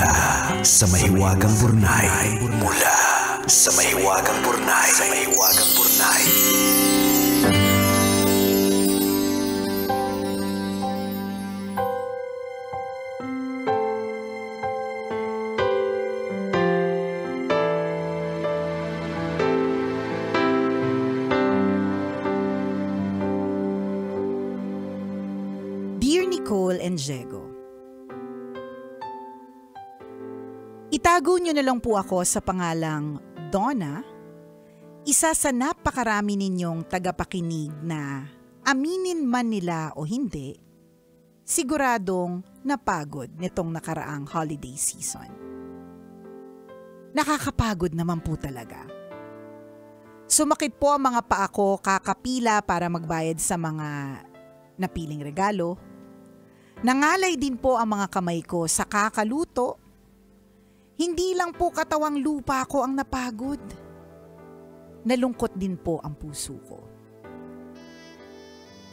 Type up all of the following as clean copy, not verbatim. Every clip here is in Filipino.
Mula sa mahiwagang Burnay. Mula sa mahiwagang Burnay. Sa mahiwagang Burnay. Dear Nicole and Diego, itago niyo na lang po ako sa pangalang Donna, isa sa napakarami ninyong tagapakinig na aminin man nila o hindi, siguradong napagod nitong nakaraang holiday season. Nakakapagod naman po talaga. Sumakit po ang mga paa ko kakapila para magbayad sa mga napiling regalo. Nangalay din po ang mga kamay ko sa kakaluto. Hindi lang po katawang lupa ko ang napagod. Nalungkot din po ang puso ko.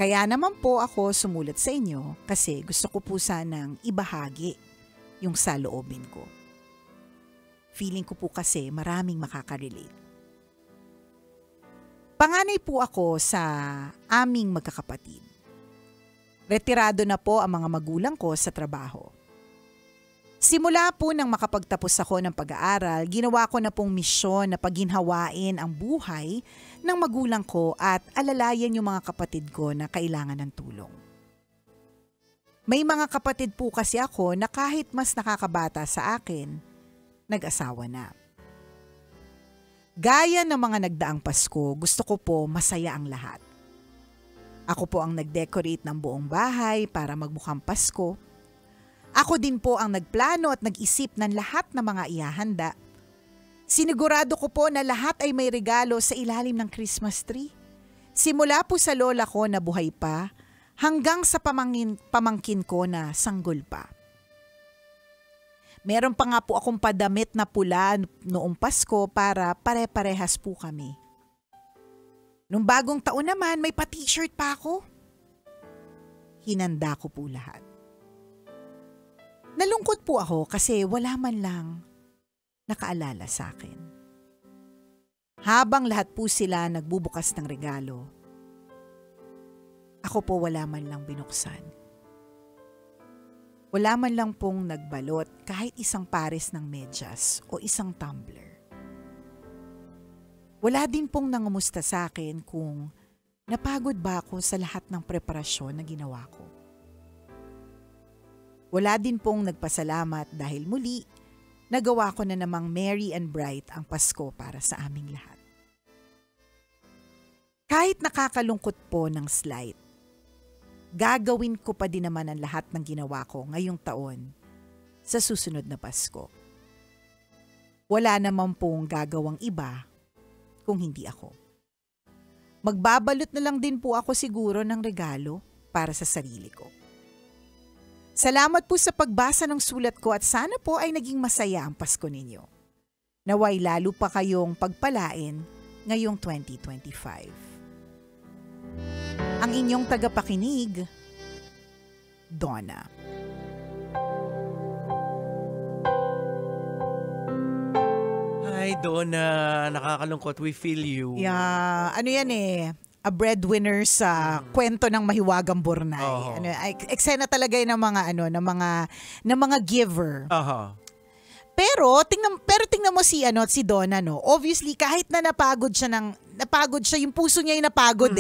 Kaya naman po ako sumulat sa inyo kasi gusto ko po sanang ibahagi yung saloobin ko. Feeling ko po kasi maraming makaka-relate. Panganay po ako sa aming magkakapatid. Retirado na po ang mga magulang ko sa trabaho. Simula po nang makapagtapos ako ng pag-aaral, ginawa ko na pong misyon na pagginhawain ang buhay ng magulang ko at alalayan yung mga kapatid ko na kailangan ng tulong. May mga kapatid po kasi ako na kahit mas nakakabata sa akin, nag-asawa na. Gaya ng mga nagdaang Pasko, gusto ko po masaya ang lahat. Ako po ang nag-decorate ng buong bahay para magmukhang Pasko. Ako din po ang nagplano at nag-isip ng lahat ng mga ihahanda. Sinigurado ko po na lahat ay may regalo sa ilalim ng Christmas tree. Simula po sa lola ko na buhay pa hanggang sa pamangkin ko na sanggol pa. Meron pa nga po akong padamit na pula noong Pasko para pare-parehas po kami. Nung bagong taon naman, may pa-t-shirt pa ako. Hinanda ko po lahat. Nalungkot po ako kasi wala man lang nakaalala sa akin. Habang lahat po sila nagbubukas ng regalo, ako po wala man lang binuksan. Wala man lang pong nagbalot kahit isang pares ng medyas o isang tumbler. Wala din pong nangamusta sa akin kung napagod ba ako sa lahat ng preparasyon na ginawa ko. Wala din pong nagpasalamat dahil muli, nagawa ko na namang merry and bright ang Pasko para sa aming lahat. Kahit nakakalungkot po ng slight, gagawin ko pa din naman ang lahat ng ginawa ko ngayong taon sa susunod na Pasko. Wala naman pong gagawang iba kung hindi ako. Magbabalot na lang din po ako siguro ng regalo para sa sarili ko. Salamat po sa pagbasa ng sulat ko at sana po ay naging masaya ang Pasko ninyo. Naway lalo pa kayong pagpalain ngayong 2025. Ang inyong tagapakinig, Donna. Hi, Donna. Nakakalungkot. We feel you. Yeah, ano yan a breadwinner sa kwento ng mahiwagang Burnay. Oh. Ano, eksena talaga yun ng mga ng mga giver. Pero tingnan mo si Donna, no. Obviously kahit na napagod siya yung puso niya yung napagod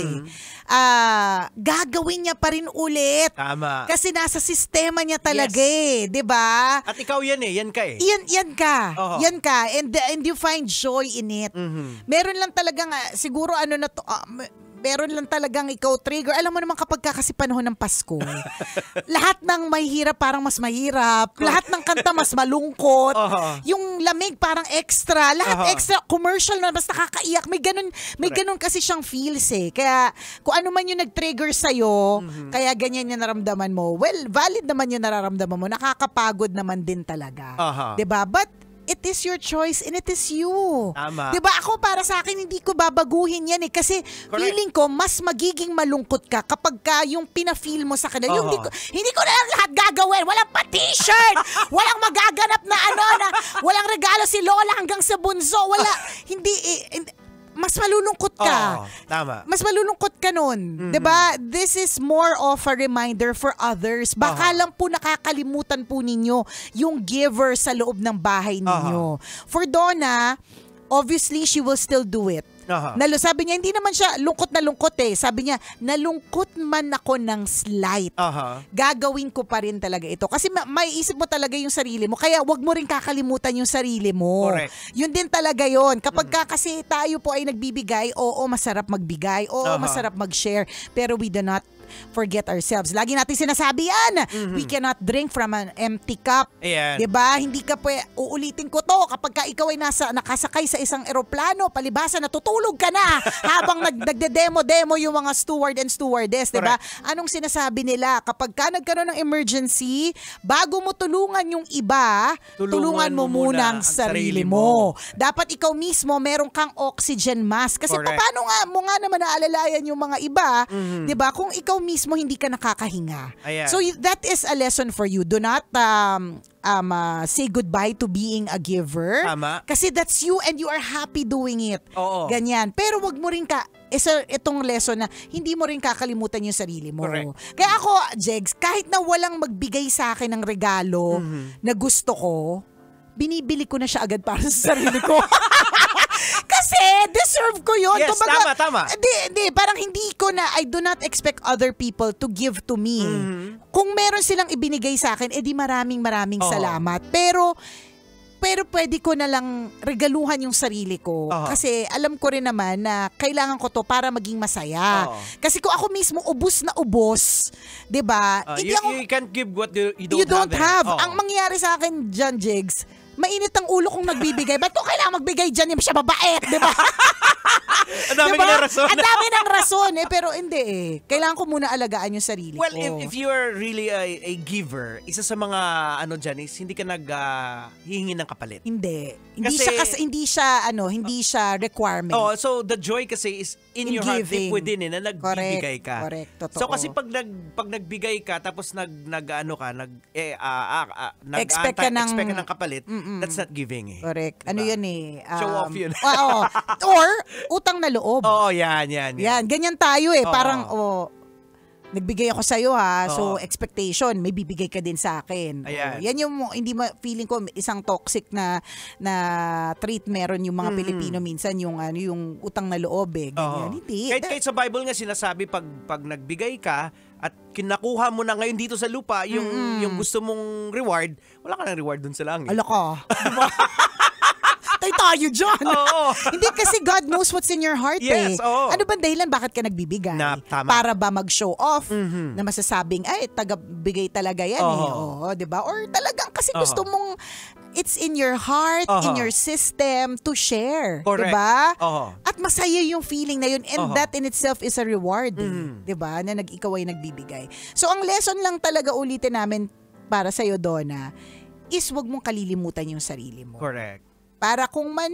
gagawin niya pa rin ulit. Tama. Kasi nasa sistema niya talaga 'di ba? At ikaw yan yan ka Yan ka. Yan ka and you find joy in it. Meron lang talagang siguro meron lang talagang ikaw trigger. Alam mo naman kapag kasi panahon ng Pasko, lahat ng mahirap parang mas mahirap. Lahat ng kanta mas malungkot. Yung lamig parang extra. Lahat extra. Commercial na basta nakakaiyak. May ganun kasi siyang feels Kaya kung ano man yung nag-trigger sa'yo, kaya ganyan yung naramdaman mo. Well, valid naman yung nararamdaman mo. Nakakapagod naman din talaga. Diba? But it is your choice and it is you. Tama. 'Di ba? Ako para sa akin hindi ko babaguhin 'yan eh kasi feeling ko mas magiging malungkot ka kapag ka yung pina-feel mo sa kanila. Yung hindi ko na lang lahat gagawin. Walang pa t-shirt. Walang magaganap na walang regalo si Lola hanggang sa bunso. Hindi mas malulungkot ka. Tama. Mas malulungkot ka nun. 'Di ba? This is more of a reminder for others. Baka lang po nakakalimutan po ninyo yung giver sa loob ng bahay ninyo. For Donna, obviously she will still do it. Sabi niya, hindi naman siya lungkot na lungkot eh. Sabi niya, nalungkot man ako ng slight. Gagawin ko pa rin talaga ito. Kasi may isip mo talaga yung sarili mo. Kaya wag mo rin kakalimutan yung sarili mo. Correct. Yun din talaga yon. Kapag kasi tayo po ay nagbibigay, oo, masarap magbigay. Oo, masarap mag-share. Pero we do not forget ourselves. Lagi natin sinasabi yan. We cannot drink from an empty cup. Ayan. 'Di ba? Hindi ka uulitin ko to kapag ka ikaw ay nakasakay sa isang eroplano, palibasa natutulog ka na habang nagde-demo yung mga steward and stewardess, 'di ba? Anong sinasabi nila? Kapag ka nagkaroon ng emergency, bago mo tulungan yung iba, tulungan mo muna ang sarili mo. Dapat ikaw mismo meron kang oxygen mask kasi paano nga mo nga naman naalalayan yung mga iba, 'di ba? Kung ikaw mismo hindi ka nakakahinga. Ayan. So that is a lesson for you. Do not say goodbye to being a giver. Tama. Kasi that's you and you are happy doing it. Oo. Ganyan. Pero wag mo rin itong lesson na hindi mo rin kakalimutan yung sarili mo. Correct. Kaya ako, Jegs, kahit na walang magbigay sa akin ng regalo na gusto ko, binibili ko na siya agad para sa sarili ko. Kasi deserve ko yun. Yes, tama. Hindi, parang I do not expect other people to give to me. Kung meron silang ibinigay sa akin, edi maraming salamat. Pero pwede ko na lang regaluhan yung sarili ko. Kasi alam ko rin naman na kailangan ko to para maging masaya. Kasi kung ako mismo ubos na ubos, 'di ba? You can't give what you you don't have. Oh. Ang mangyayari sa akin dyan, Jigs, mainit ang ulo kong nagbibigay. Ba't ko kailangan magbigay dyan? Siya babait, di ba? Ang dami diba? ng rason. Ang dami ng rason eh. Pero hindi eh. Kailangan ko muna alagaan yung sarili Well, ko. if you are really a giver, isa sa mga dyan is hindi ka hihingi ng kapalit. Hindi. Kasi- Hindi siya requirement. So the joy kasi is in your heart, giving. deep within na nagbibigay ka. Correct. Totoo. So kasi pag nagbigay ka tapos Expect ka ng kapalit, that's not giving eh. Correct. Diba? Ano yun eh. Show off yun. Oo. Or, utang na loob. Oo, yan. Yan, ganyan tayo eh. Oo. Parang, nagbigay ako sa'yo ha. Oo. So, expectation, may bibigay ka din sa akin. Ayan. Yan yung, hindi feeling ko, isang toxic na trait meron yung mga Pilipino minsan, yung utang na loob eh. Ganyan. Oo. Hindi. Kahit sa Bible nga sinasabi pag nagbigay ka at kinakuha mo na ngayon dito sa lupa yung gusto mong reward, wala ka ng reward dun sa langit. Ala ka. Diba? Tayo dyan. Oo. Hindi kasi God knows what's in your heart Yes, eh. oo. Ano ba dahilan bakit ka nagbibigay? Tama. Para ba mag-show off na masasabing, ay, taga-bigay talaga yan eh. Oo, diba? Or talagang kasi gusto mong, it's in your heart, in your system to share. Correct. Diba? Oo. At masaya yung feeling na yun and that in itself is a reward. Diba? Na ikaw ay nagbibigay. So ang lesson lang talaga ulitin namin para sa'yo, Donna, is wag mong kalilimutan yung sarili mo. Correct. Para kung man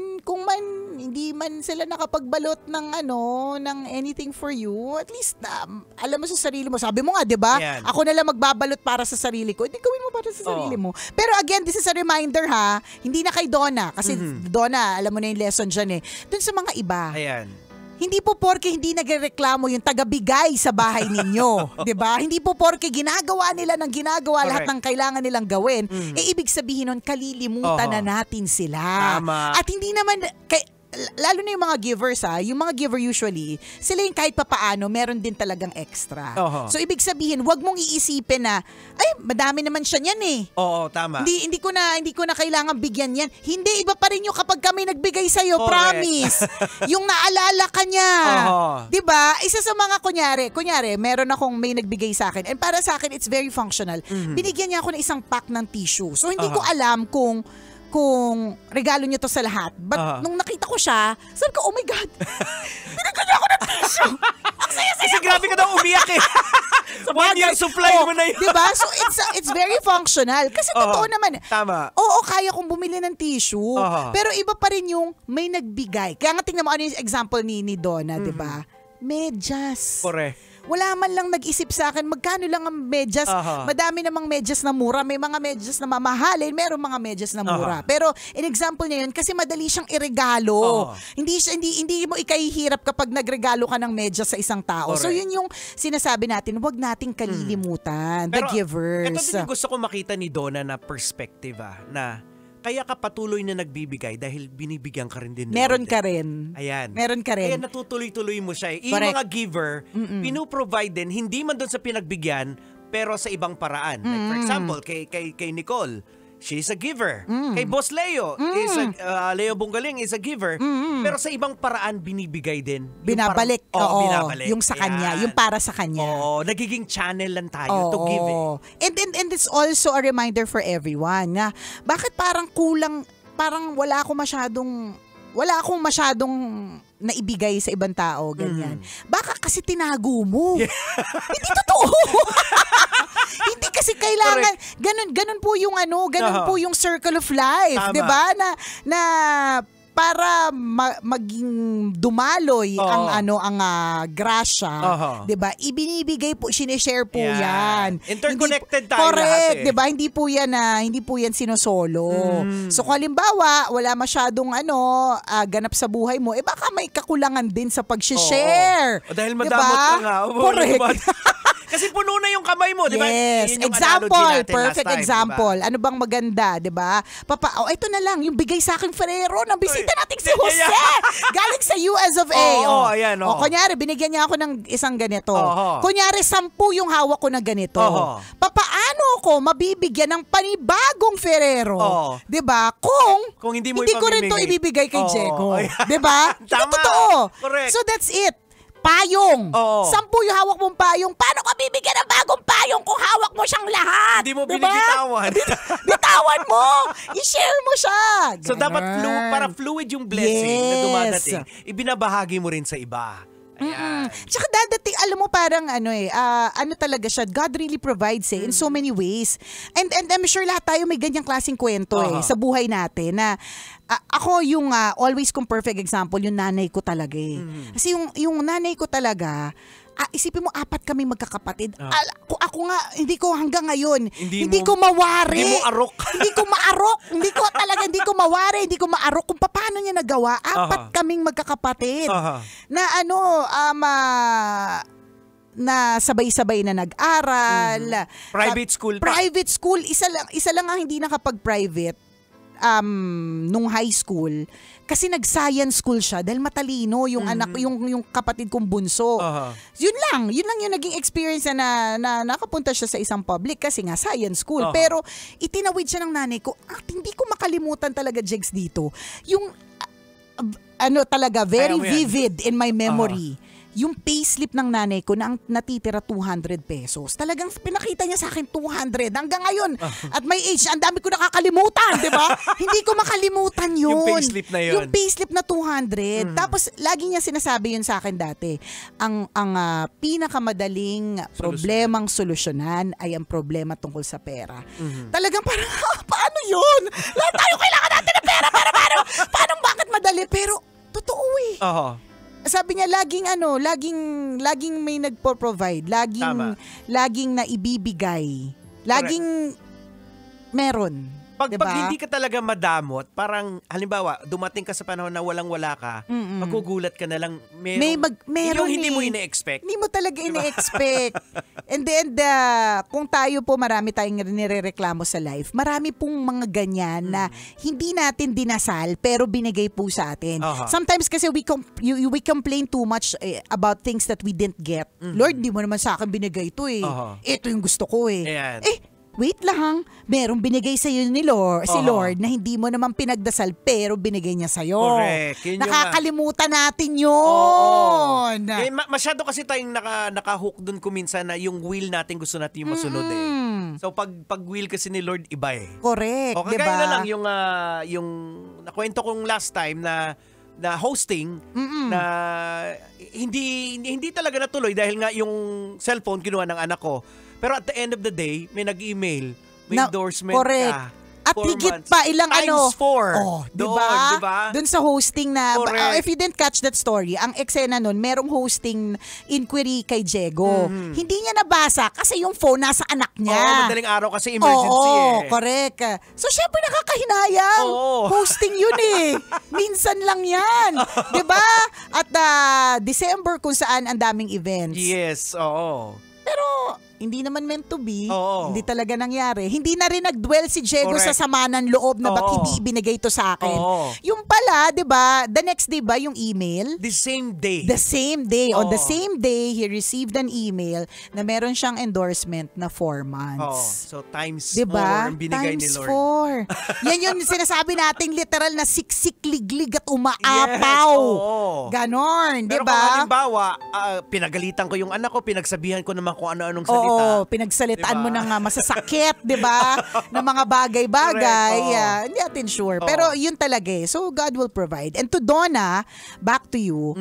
hindi man sila nakapagbalot ng anything for you, at least alam mo sa sarili mo. Sabi mo nga, 'di ba? Yan. Ako na lang magbabalot para sa sarili ko. Hindi gawin mo para sa sarili mo. Pero again, this is a reminder ha, hindi na kay Donna kasi Donna, alam mo na yung lesson diyan eh. Doon sa mga iba. Ayan. Hindi po porke hindi nagrereklamo yung tagabigay sa bahay ninyo, 'di ba? Hindi po porke ginagawa lahat ng kailangan nilang gawin, ibig sabihin nun kalilimutan na natin sila. Tama. At hindi naman lalo na yung mga givers yung mga giver usually, sila yung kahit papaano, meron din talagang extra. So ibig sabihin, wag mong iisipin na, ay, madami naman siya niyan eh. Oo, tama. Hindi ko na kailangan bigyan yan. Hindi, iba pa rin yung kapag kami nagbigay sa'yo, Correct. promise. Yung naalala ka niya. Diba? Isa sa mga kunyari, meron akong may nagbigay sa akin. And para sa akin, it's very functional. Binigyan niya ako ng isang pack ng tissue. So hindi ko alam kung regalo niyo to sa lahat. But nung nakita ko siya, sabi ko, oh my God, binigyan niya ako ng tissue. Kasi grabe ka daw umiyak eh. Sa 1 year supply mo na yun. Diba? So it's very functional. Kasi totoo naman. Tama. Oo, kaya kong bumili ng tissue. Aha. Pero iba pa rin yung may nagbigay. Kaya nga tingnan mo ano yung example ni Donna, diba? Medyas. Correct. Wala man lang nag-isip sa akin, magkano lang ang medyas. Aha. Madami namang medyas na mura. May mga medyas na mamahalin, meron mga medyas na mura. Aha. Pero in example niya yun, kasi madali siyang iregalo. Aha. Hindi mo ikahihirap kapag nagregalo ka ng medyas sa isang tao. So Correct. yun yung sinasabi natin, huwag nating kalilimutan. The Pero givers. ito din yung gusto ko makita ni Donna na perspective na kaya ka patuloy na nagbibigay dahil binibigyan ka rin din. Meron Lord, ka eh. rin. Ayan. Meron ka rin. Kaya natutuloy-tuloy mo siya. Yung Correct. mga giver, pinuprovide din, hindi man doon sa pinagbigyan, pero sa ibang paraan. Like for example, kay Nicole, she's a giver. Kay Boss Leo, Leo Bungaling is a giver. Pero sa ibang paraan, binibigay din. Yung Binabalik. parang- Oo, binabalik. yung sa kanya. Ayan. Yung para sa kanya. Oo, nagiging channel lang tayo to give eh. And it's also a reminder for everyone na bakit parang kulang, parang wala akong masyadong naibigay sa ibang tao, ganyan. Baka kasi tinago mo. Hindi totoo. Hindi kasi kailangan, ganun po yung ganun po yung circle of life, Tama. 'di ba? Na para maging dumaloy ang grasya, 'di ba? Ibinibigay po, sineshare po yan. Interconnected Hindi, tayo correct, lahat eh. 'di ba? Hindi po yan sinosolo. So kung halimbawa, wala masyadong ganap sa buhay mo, baka may kakulangan din sa pag-share. O, dahil 'Di madamot ba? ka nga. Correct. Kasi puno na yung kamay mo, di ba? Yes, Yun yung analogy example, natin perfect last time, example. Diba? Ano bang maganda, 'di ba? Ito na lang, yung bigay sa aking Ferrero na bisita natin si Jose. Galing sa US of A. Oo, ayan, oo. Kunyari, binigyan niya ako ng isang ganito. Oo. Kunyari, 10 yung hawak ko na ganito. Oo. Papaano ko mabibigyan ng panibagong Ferrero? Oo. 'Di ba? Kung hindi mo ko rin to ipamimigay. ibibigay kay Oo, Diego. ayan. 'Di ba? Hindi Tama. totoo. Correct. So that's it. Payong. Oo. 10 yung hawak mong payong. Paano ka bibigyan ng bagong payong kung hawak mo siyang lahat? Hindi mo Diba? binibitawan. Bitawan mo. I-share mo siya. So dapat Ganun. para fluid yung blessing na Yes. dumadating, ibinabahagi mo rin sa iba. Ayan. Tsaka dadating, alam mo parang talaga siya, God really provides in so many ways. And I'm sure lahat tayo may ganyang klaseng kwento sa buhay natin na ako yung always kong perfect example, yung nanay ko talaga eh. Kasi yung nanay ko talaga, isipin mo, 4 kami magkakapatid. Ako nga, hindi ko hanggang ngayon, hindi ko mawari. Hindi mo arok. Hindi ko maarok. Hindi ko mawari, hindi ko maarok kung paano niya nagawa. 4 kaming magkakapatid. Na na sabay-sabay na nag-aral. Private school pa. Private school. Isa lang ang hindi nakapag-private nung high school. Kasi nag-science school siya dahil matalino yung anak, yung kapatid kong bunso. Yun lang yung naging experience na nakapunta siya sa isang public kasi nga science school. Pero itinawid siya ng nanay ko at hindi ko makalimutan talaga, Jegs, dito. Yung talaga very Ayaw mo yan. vivid in my memory. Yung payslip ng nanay ko na ang natitira 200 pesos. Talagang pinakita niya sa akin 200 hanggang ngayon. At my age, ang dami ko nakakalimutan, di ba? Hindi ko makalimutan yun. Yung payslip na yun. Yung payslip na 200. Tapos lagi niya sinasabi yun sa akin dati. Ang pinakamadaling problemang solusyonan ay ang problema tungkol sa pera. Talagang parang, paano yun? Lahat tayo kailangan natin ng pera. Paano bakit madali? Pero totoo eh. Sabi niya laging may nagpo-provide, laging naibibigay. Laging meron. Pag Diba? hindi ka talaga madamot, parang halimbawa, dumating ka sa panahon na walang-wala ka, magugulat ka na lang, meron yung hindi mo eh. ine-expect. Hindi mo talaga ine-expect. And then, kung tayo po, marami tayong nirereklamo sa life, marami pong mga ganyan na hindi natin dinasal, pero binigay po sa atin. Sometimes kasi we complain too much about things that we didn't get. Lord, hindi mo naman sa akin binigay ito eh. Ito yung gusto ko eh. Ayan. Wait lang, merong binigay sa iyo si Lord na hindi mo naman pinagdasal pero binigay niya sa iyo. Correct. Yun yung Nakakalimutan natin 'yon. Masyado kasi tayong naka-hook dun kuminsan na yung will natin gusto natin yung masunod eh. So pag will kasi ni Lord iba eh. Correct, O 'di kagaya ba? na lang yung nakwento kong last time na na hosting na hindi talaga natuloy dahil nga yung cellphone kinuha ng anak ko. Pero at the end of the day, may nag-email, may endorsement correct. ka. At 4 higit months. pa ilang Times 4. Oh, Doon, diba? Doon sa hosting na, Correct. if you didn't catch that story, ang eksena nun, merong hosting inquiry kay Diego. Hindi niya nabasa kasi yung phone nasa anak niya. Oo, madaling araw kasi emergency correct. So, syempre nakakahinayang. Hosting yun Minsan lang yan. Diba? At December kung saan ang daming events. Yes, oo. Pero hindi naman meant to be. Oo. Hindi talaga nangyari. Hindi na rin nag-dwell si Diego Correct. sa sama ng loob na ba't hindi ibinigay to sa akin. Oo. Yung pala, di ba, the next day ba yung email? The same day. The same day. On the Oo. same day, he received an email na meron siyang endorsement na 4 months. So times Diba? 4 ang binigay Times ni Lord. 4. Yan yung sinasabi nating literal na siksik, liglig at umaapaw. oo. Ganon, Pero diba? kung halimbawa, pinagalitan ko yung anak ko, pinagsabihan ko naman kung ano-anong salita. Oo, pinagsalitaan Diba? mo ng masasakit, 'di ba? ng mga bagay-bagay. Correct, oo. Hindi natin sure. Oo. Pero yun talaga So God will provide. And to Donna, back to you,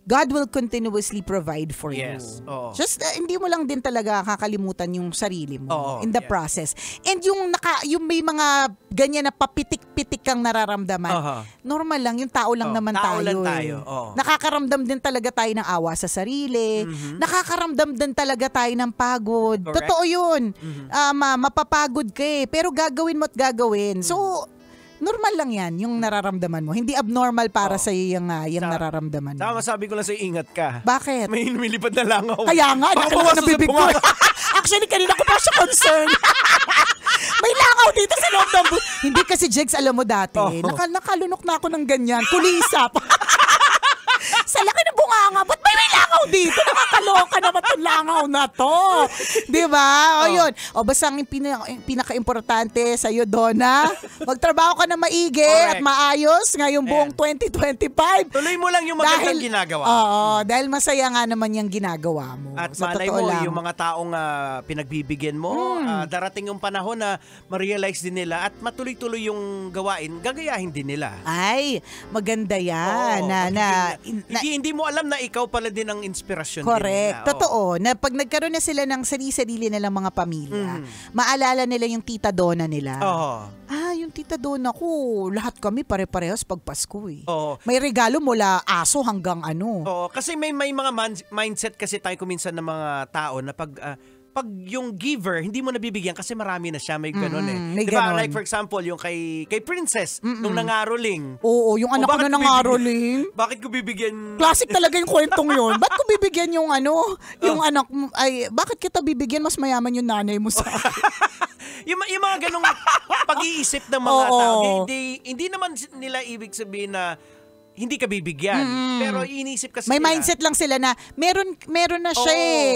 God will continuously provide for Yes, you. oo. Just hindi mo lang din talaga kakalimutan yung sarili mo Oo, in the yeah. process. And yung may mga ganyan na papitik-pitik kang nararamdaman. Aha. Normal lang, yung tao lang naman tao tayo. lang tayo, oo. Nakakaramdam din talaga tayo ng awa sa sarili. Nakakaramdam din talaga tayo ng pagod. Correct. Totoo yun. Mapapagod ka Pero gagawin mo at gagawin. So, normal lang yan, yung nararamdaman mo. Hindi abnormal para sa iyo yung nararamdaman mo. Tama, sabi ko lang sa'yo, ingat ka. Bakit? May lumilipad na langaw. Kaya nga, Baka nakalala bawasan ng sa bibig ko. bunga. Actually, kanina ko pa siya concern. May langaw dito sa loob ng Hindi kasi, Jegs, alam mo dati, nakalunok na ako ng ganyan. Kulisap. Sa laki ng bunganga, ba't may langaw dito? Nakakaloka naman itong langaw na to. Di ba? O yun. O basta ang pinaka-importante sa'yo, Donna, magtrabaho ka na maigi at Correct. maayos ngayong buong 2025. Tuloy mo lang yung magandang ginagawa. Oo, dahil masaya nga naman yung ginagawa mo. At Sa malay totoo mo, lang. yung mga taong pinagbibigyan mo, darating yung panahon na ma-realize din nila at matuloy-tuloy yung gawain, gagayahin din nila. Ay, maganda yan. Oo, hindi mo alam na ikaw pala din ang inspirasyon Correct. din nila. Totoo. Na pag nagkaroon na sila ng sarili-sarili nilang mga pamilya, maalala nila yung tita Donna nila. Oo. Yung tita Donna ko, lahat kami pare-parehas pag Pasko Oo. May regalo mula aso hanggang ano. Oo, kasi may mga mindset kasi tayo kuminsan ng mga tao na pag yung giver, hindi mo nabibigyan kasi marami na siya, may ganun may Diba? ganon. Like for example, yung kay Princess, nung nangaroling. Oo, yung anak ko bakit na nangaroling. Bakit ko bibigyan? Classic talaga yung kwentong yun. Ba't ko bibigyan yung yung anak mo? Ay, bakit kita bibigyan? Mas mayaman yung nanay mo sa akin. yung mga ganong pag-iisip ng mga Oo. tao, hindi naman nila ibig sabihin na hindi ka bibigyan. Pero inisip kasi May nila, mindset lang sila na meron na siya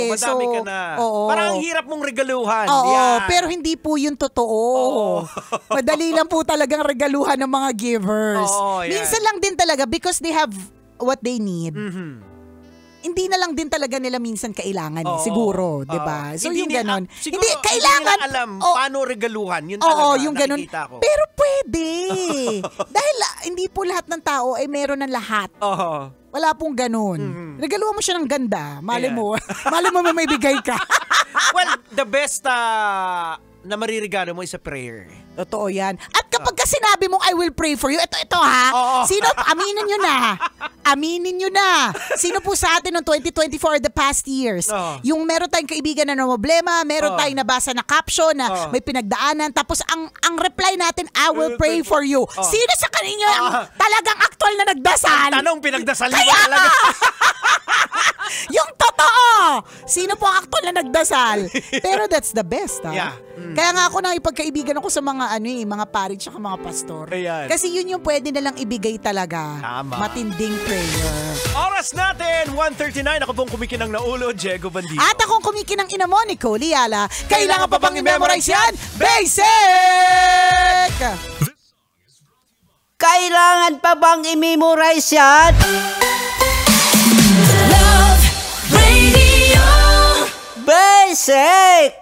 madami ka na. Oo. Parang ang hirap mong regaluhan. Oo, Yan. pero hindi po yun totoo. Madali lang po talagang regaluhan ng mga givers. Oo, yan. Minsan lang din talaga because they have what they need. Hindi na lang din talaga nila minsan kailangan Oo. siguro, 'di ba? Oo. So Hindi yung nila- ganon. siguro, Hindi kailangan Hindi nila alam paano regaluhan. Yun talaga, Oo, yung ganon. nakikita ko. Pero pwede. Dahil hindi po lahat ng tao ay meron ng lahat. Oo. Wala pong ganon. Regaluhan mo siya ng ganda. Malay Ayan. mo. Malay mo may bigay ka. Well, the best na maririgalo mo is a prayer. Totoo yan. At kapag ka sinabi mong I will pray for you, ito ha, Oo. sino, aminin nyo na. Aminin nyo na. Sino po sa atin noong 2024 the past years? Oo. Yung meron tayong kaibigan na problema, meron Oo. tayong nabasa na caption na Oo. may pinagdaanan, tapos ang reply natin, I will pray for you. Sino sa kanino ang talagang aktual na nagdasal? Tanong, pinagdasal mo Kaya talaga. Yung totoo! Sino po ang aktual na nagdasal? Pero that's the best, ha? Yeah. Kaya nga ako nang ipagkaibigan ako sa mga mga pari at mga pastor. Ayan. Kasi yun yung pwede nalang ibigay talaga. Tama. Matinding prayer. Oras natin, 1:39. Ako pong kumikinang na ulo, Diego Bandido. At akong kumikinang ina mo, Nicole Liala. Kailangan pa bang i-memorize yan? Basic! Kailangan pa bang i-memorize yan? Love Radio. Basic!